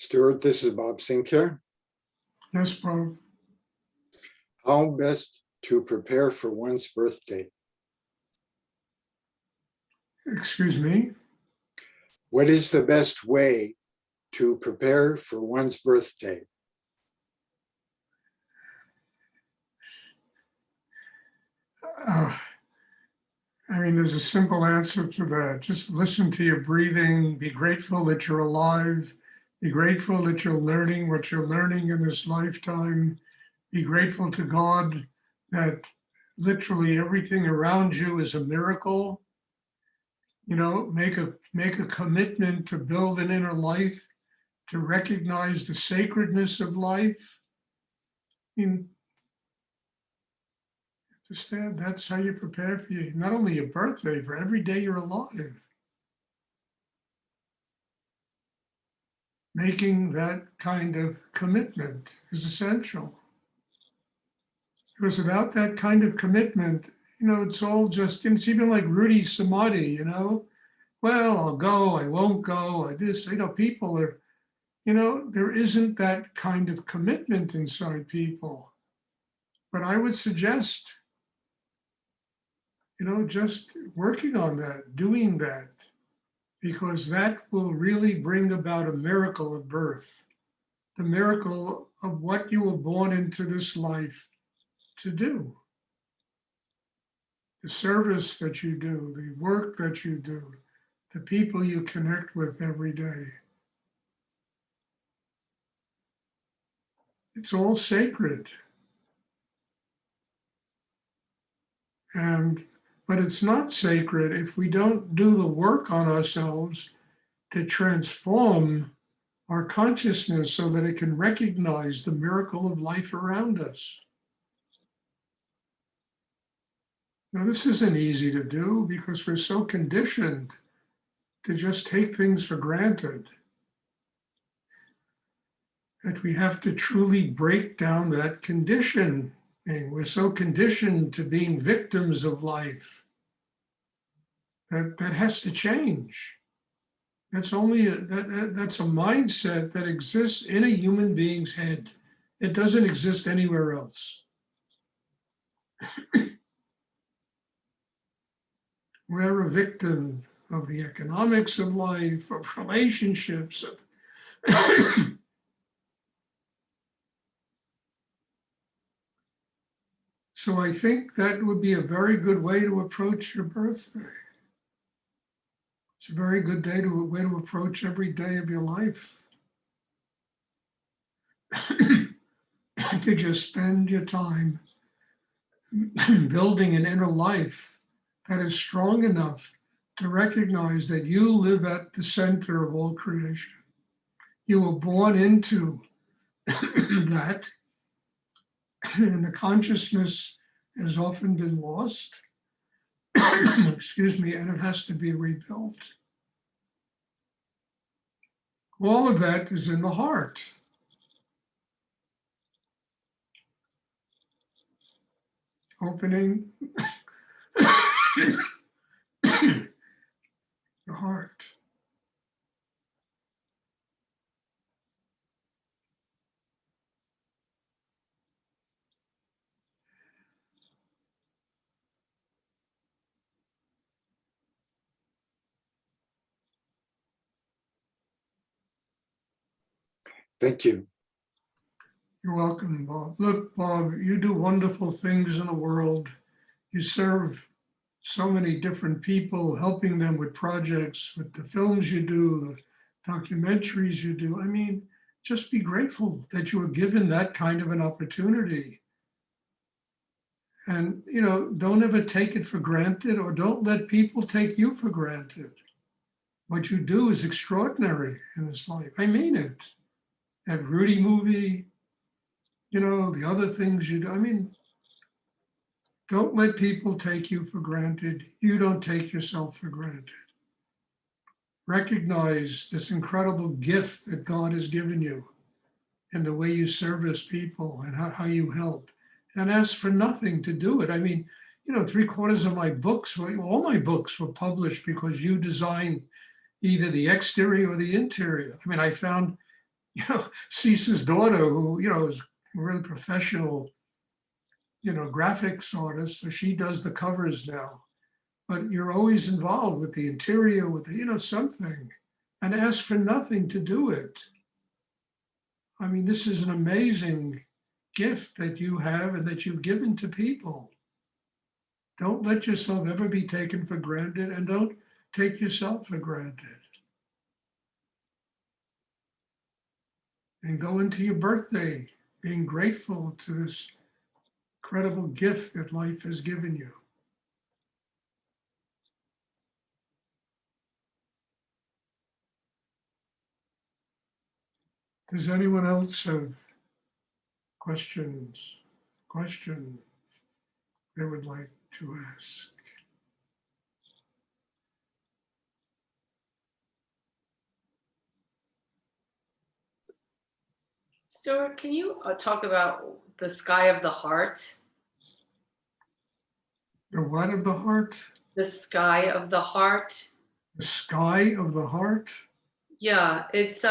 Stuart, this is Bob Sinclair. Yes, Bob. How best to prepare for one's birthday? Excuse me. What is the best way to prepare for one's birthday? There's a simple answer to that. Just listen to your breathing. Be grateful that you're alive. Be grateful that you're learning what you're learning in this lifetime. Be grateful to God that literally everything around you is a miracle. You know, make a commitment to build an inner life, to recognize the sacredness of life. Understand, that's how you prepare for not only your birthday, for every day you're alive. Making that kind of commitment is essential. Because without that kind of commitment, it's all just, it's even like Rudy Samadhi, well, I'll go, I won't go, people are, there isn't that kind of commitment inside people. But I would suggest, just working on that, doing that, because that will really bring about a miracle of birth, the miracle of what you were born into this life to do. The service that you do, the work that you do, the people you connect with every day. It's all sacred. But it's not sacred if we don't do the work on ourselves to transform our consciousness so that it can recognize the miracle of life around us. Now, this isn't easy to do because we're so conditioned to just take things for granted that we have to truly break down that condition. And we're so conditioned to being victims of life that has to change. That's only that's a mindset that exists in a human being's head. It doesn't exist anywhere else. We're a victim of the economics of life, of relationships. So I think that would be a very good way to approach your birthday. It's a very good way to approach every day of your life. To just spend your time building an inner life that is strong enough to recognize that you live at the center of all creation. You were born into that, and the consciousness has often been lost. Excuse me, and it has to be rebuilt. All of that is in the heart. Opening the heart. Thank you. You're welcome, Bob. Look, Bob, you do wonderful things in the world. You serve so many different people, helping them with projects, with the films you do, the documentaries you do. Just be grateful that you were given that kind of an opportunity. And, don't ever take it for granted, or don't let people take you for granted. What you do is extraordinary in this life. I mean it. That Rudy movie, the other things you do. Don't let people take you for granted. You don't take yourself for granted. Recognize this incredible gift that God has given you and the way you service people and how you help, and ask for nothing to do it. 3/4 of my books, all my books were published because you designed either the exterior or the interior. I found Cease's daughter, who, is a really professional, graphics artist. So she does the covers now. But you're always involved with the interior, with the, something, and ask for nothing to do it. I mean, this is an amazing gift that you have and that you've given to people. Don't let yourself ever be taken for granted, and don't take yourself for granted. And go into your birthday being grateful to this incredible gift that life has given you. Does anyone else have questions they would like to ask? Stuart, can you talk about the sky of the heart? The what of the heart? The sky of the heart. The sky of the heart? Yeah, it's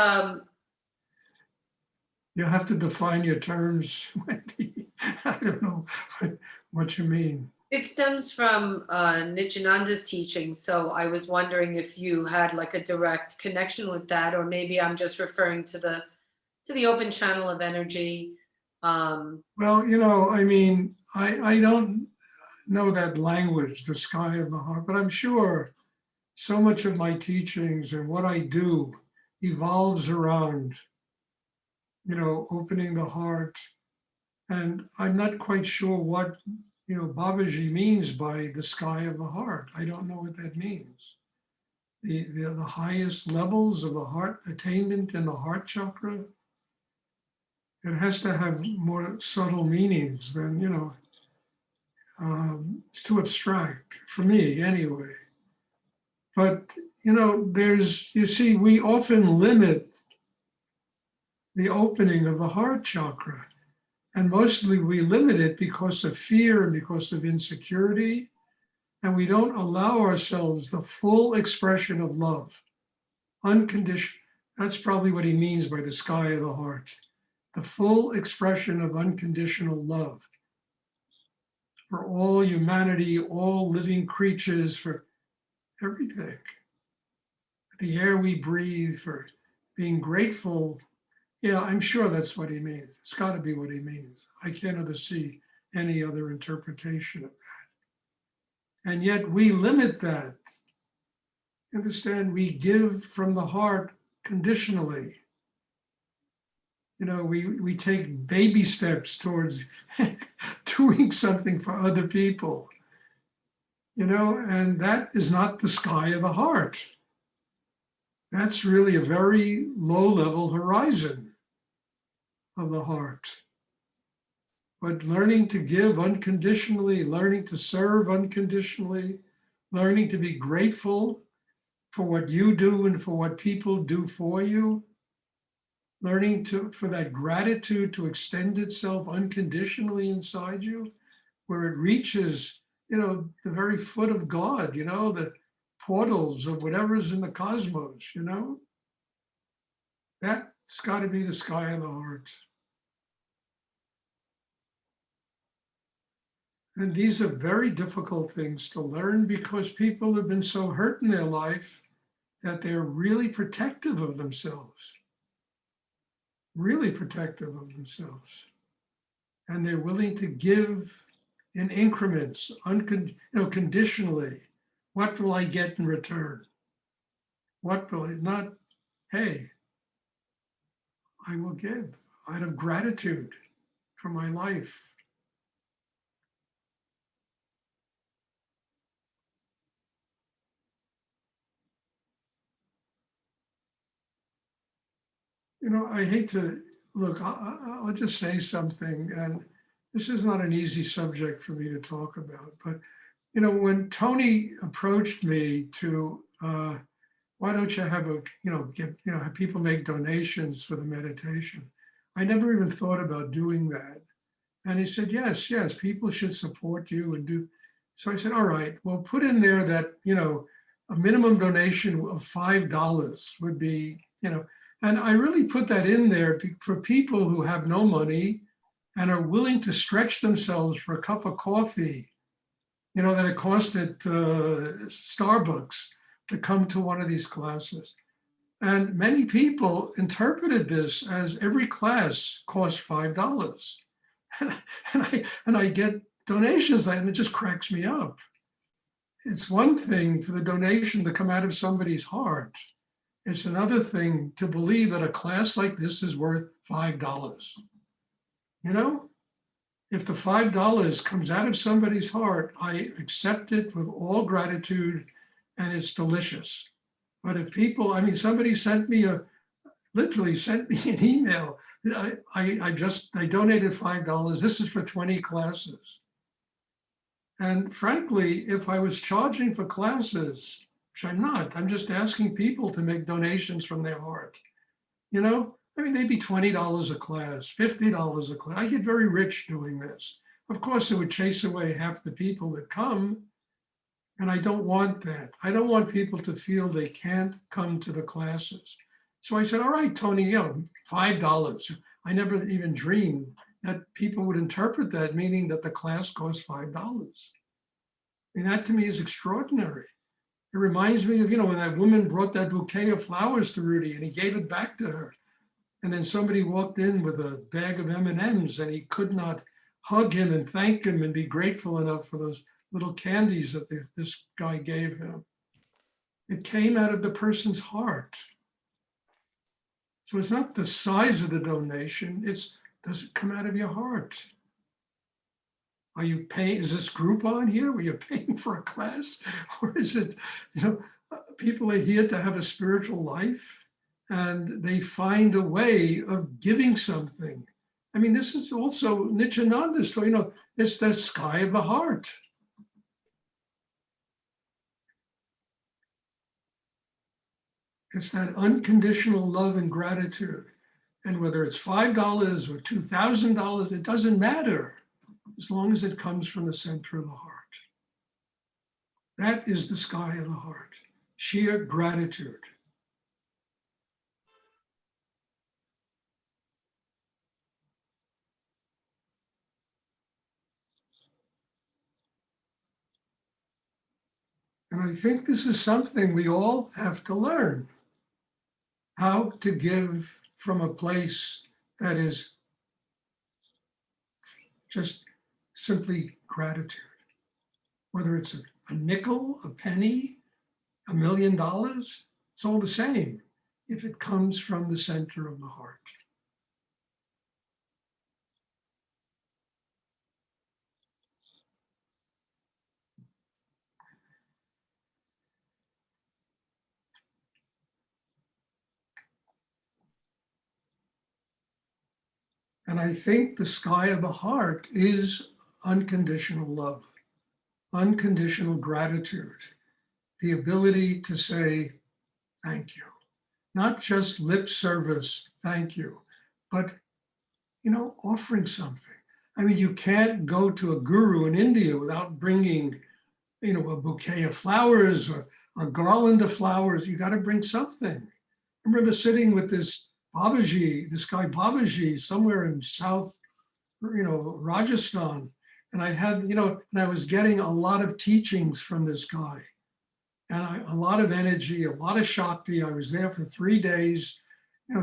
You have to define your terms, Wendy. I don't know what you mean. it stems from Nityananda's teaching. So I was wondering if you had like a direct connection with that, or maybe I'm just referring to the open channel of energy. Well, I mean, I don't know that language, the sky of the heart, but I'm sure so much of my teachings and what I do evolves around, opening the heart. And I'm not quite sure what, Babaji means by the sky of the heart. I don't know what that means. The highest levels of the heart attainment in the heart chakra, it has to have more subtle meanings than, it's too abstract for me anyway. But, you see, we often limit the opening of the heart chakra. And mostly we limit it because of fear and because of insecurity. And we don't allow ourselves the full expression of love, unconditional. That's probably what he means by the sky of the heart, the full expression of unconditional love for all humanity, all living creatures, for everything. The air we breathe, for being grateful. Yeah, I'm sure that's what he means. It's got to be what he means. I can't see any other interpretation of that. And yet we limit that. Understand, we give from the heart conditionally. We take baby steps towards doing something for other people. And that is not the sky of the heart. That's really a very low-level horizon of the heart. But learning to give unconditionally, learning to serve unconditionally, learning to be grateful for what you do and for what people do for you, learning for that gratitude to extend itself unconditionally inside you, where it reaches, the very foot of God, the portals of whatever's in the cosmos, That's got to be the sky of the heart. And these are very difficult things to learn because people have been so hurt in their life that they're really protective of themselves, really protective of themselves. And they're willing to give in increments, conditionally. What will I get in return? What will I not? Hey, I will give out of gratitude for my life. I hate to look, I'll just say something, and this is not an easy subject for me to talk about, but when Tony approached me to, why don't you have have people make donations for the meditation? I never even thought about doing that. And he said, yes, people should support you and do. So I said, all right, well, put in there that, a minimum donation of $5 would be, And I really put that in there for people who have no money and are willing to stretch themselves for a cup of coffee, that it cost at Starbucks to come to one of these classes. And many people interpreted this as every class costs $5. And I get donations and it just cracks me up. It's one thing for the donation to come out of somebody's heart. It's another thing to believe that a class like this is worth $5. If the $5 comes out of somebody's heart, I accept it with all gratitude and it's delicious. But if people, somebody literally sent me an email. I donated $5. This is for 20 classes. And frankly, if I was charging for classes, which I'm not, I'm just asking people to make donations from their heart. They'd be $20 a class, $50 a class. I get very rich doing this. Of course, it would chase away half the people that come. And I don't want that. I don't want people to feel they can't come to the classes. So I said, all right, Tony, $5. I never even dreamed that people would interpret that, meaning that the class costs $5. That to me is extraordinary. It reminds me of, when that woman brought that bouquet of flowers to Rudy and he gave it back to her. And then somebody walked in with a bag of M&Ms and he could not hug him and thank him and be grateful enough for those little candies that this guy gave him. It came out of the person's heart. So it's not the size of the donation, does it come out of your heart? Are you paying, is this Groupon here where you're paying for a class? Or is it, people are here to have a spiritual life and they find a way of giving something. This is also Nityananda's story, it's that sky of the heart. It's that unconditional love and gratitude. And whether it's $5 or $2,000, it doesn't matter as long as it comes from the center of the heart. That is the sky of the heart, sheer gratitude. And I think this is something we all have to learn. How to give from a place that is just simply gratitude. Whether it's a nickel, a penny, $1 million, it's all the same if it comes from the center of the heart. And I think the sky of the heart is unconditional love, unconditional gratitude, the ability to say thank you, not just lip service, thank you, but, offering something. You can't go to a guru in India without bringing, a bouquet of flowers or a garland of flowers. You got to bring something. I remember sitting with this guy Babaji, somewhere in South, Rajasthan. And I had, and I was getting a lot of teachings from this guy and a lot of energy, a lot of Shakti. I was there for 3 days,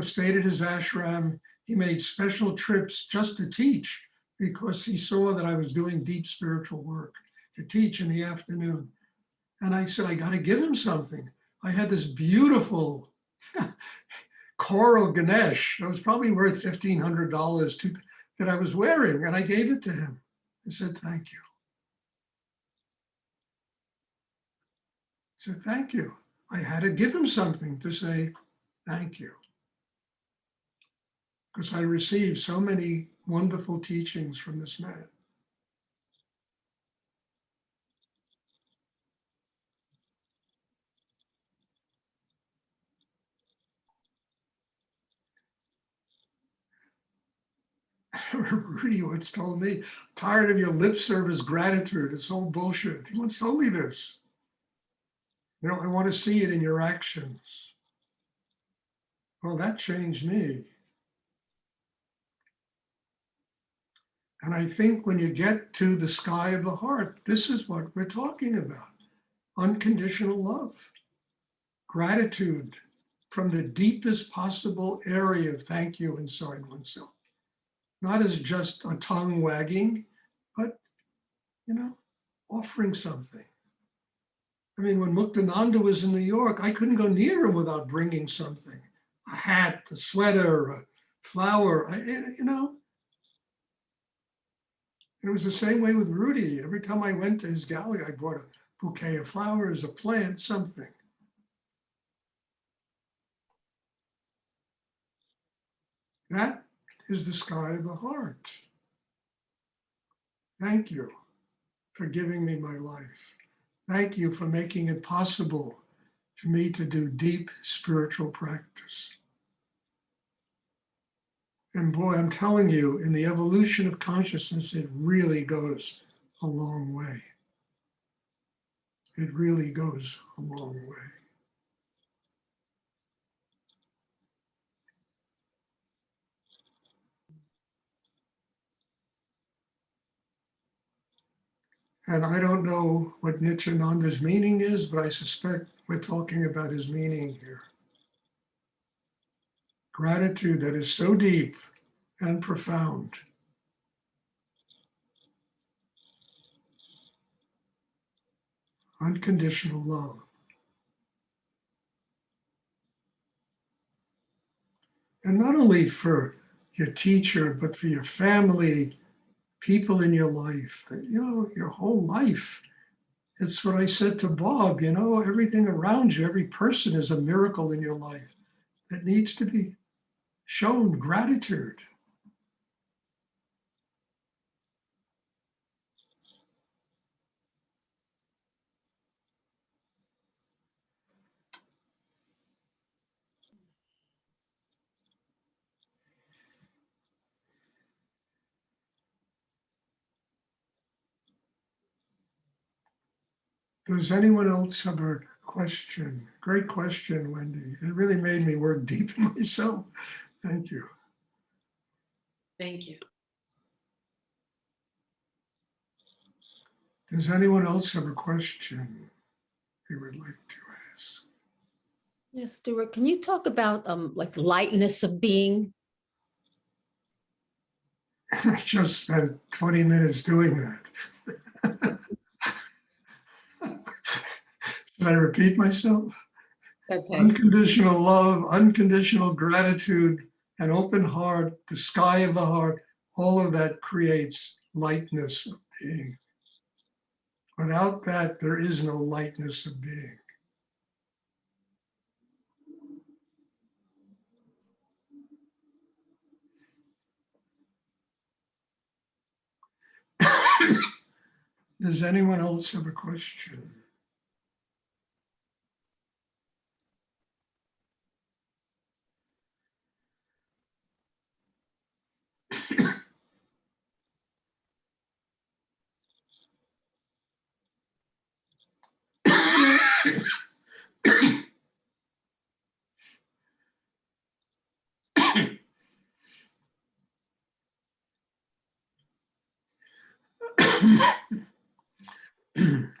stayed at his ashram. He made special trips just to teach because he saw that I was doing deep spiritual work to teach in the afternoon. And I said, I got to give him something. I had this beautiful coral Ganesh that was probably worth $1,500 that I was wearing, and I gave it to him. I said, thank you. I said, thank you. I had to give him something to say thank you. Because I received so many wonderful teachings from this man. Rudy once told me, tired of your lip service gratitude, it's all bullshit. He once told me this. I want to see it in your actions. Well, that changed me. And I think when you get to the sky of the heart, this is what we're talking about. Unconditional love, gratitude from the deepest possible area of thank you inside oneself. Not as just a tongue wagging, but, offering something. I mean, when Muktananda was in New York, I couldn't go near him without bringing something, a hat, a sweater, a flower, It was the same way with Rudy. Every time I went to his gallery, I brought a bouquet of flowers, a plant, something. That is the sky of the heart. Thank you for giving me my life. Thank you for making it possible for me to do deep spiritual practice. And boy, I'm telling you, in the evolution of consciousness, it really goes a long way. It really goes a long way. And I don't know what Nityananda's meaning is, but I suspect we're talking about his meaning here. Gratitude that is so deep and profound. Unconditional love. And not only for your teacher, but for your family, people in your life, your whole life. It's what I said to Bob, everything around you, every person is a miracle in your life that needs to be shown gratitude. Does anyone else have a question? Great question, Wendy. It really made me work deep in myself. Thank you. Thank you. Does anyone else have a question they would like to ask? Yes, Stuart, can you talk about like lightness of being? I just spent 20 minutes doing that. Should I repeat myself? Okay. Unconditional love, unconditional gratitude, an open heart, the sky of the heart, all of that creates lightness of being. Without that, there is no lightness of being. Does anyone else have a question?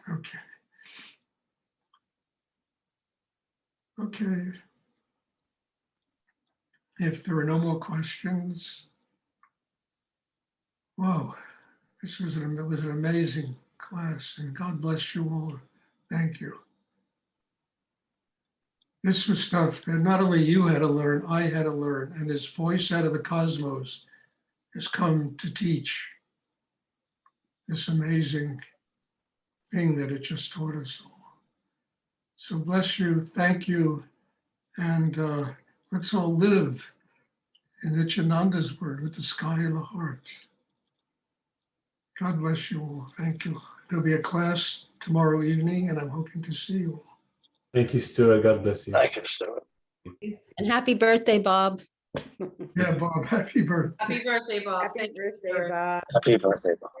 Okay. Okay. If there are no more questions, whoa, it was an amazing class, and God bless you all. Thank you. This was stuff that not only you had to learn, I had to learn, and this voice out of the cosmos has come to teach this amazing thing that it just taught us all. So bless you, thank you, and let's all live in Nityananda's word with the sky in the heart. God bless you all. Thank you. There'll be a class tomorrow evening, and I'm hoping to see you all. Thank you, Stuart. God bless you. Thank you, Stuart. And happy birthday, Bob. Yeah, Bob, happy birthday. Happy birthday, Bob. Happy Thank you, birthday, Stuart. Bob. Happy birthday, Bob.